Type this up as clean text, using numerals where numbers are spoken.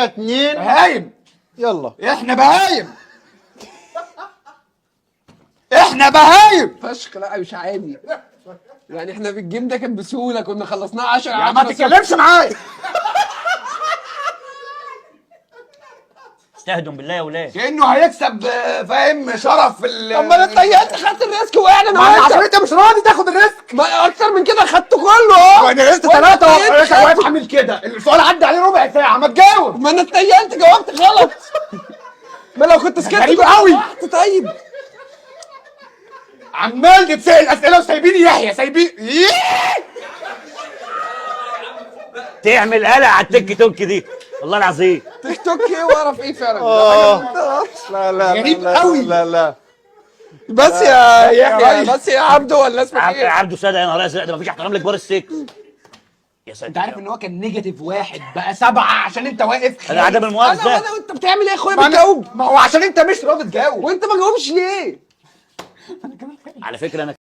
اتنين بهايم. يلا. احنا بهايم. احنا بهايم فشخ. لا مش عادي يعني، احنا في الجيم ده كان بسهوله كنا خلصناه 10 يا ما 10 تتكلمش معايا. استهدوا بالله يا ولاد. كانه هيكسب فاهم شرف في طب ما انا اتخيلت خدت الريسك وقعنا انا ما وانت. عشان انت مش راضي تاخد الريسك. ما اكتر من كده خدته كله اهو. وانا ريست وأنت ثلاثة اتخيلت واقف خدته. عامل كده، السؤال عدى عليه ربع ساعة ما تجاوب. ما انا اتخيلت جاوبت غلط. ما لو كنت سكت غريب كنت قوي. رحت. طيب عمال تتسأل اسئلة وسايبيني يحيى سايبين تعمل قلق على التيك توك دي والله العظيم. تيك توك ايه واعرف ايه فعلا. لا لا غريب لا قوي. لا لا بس يا يحيى ريس. بس يا عبده ولا اسمك ايه؟ عبده ساده يا نهار ازرق، ده مفيش احترام لكبار السن. يا ساتر. انت عارف ان هو كان نيجاتيف واحد بقى 7 عشان انت واقف انا عدم انا المؤاخذه. وانا انت بتعمل ايه يا اخويا؟ ما بتجاوب ما هو عشان انت مش راضي تجاوب. وانت ما جاوبش ليه؟ على فكره انا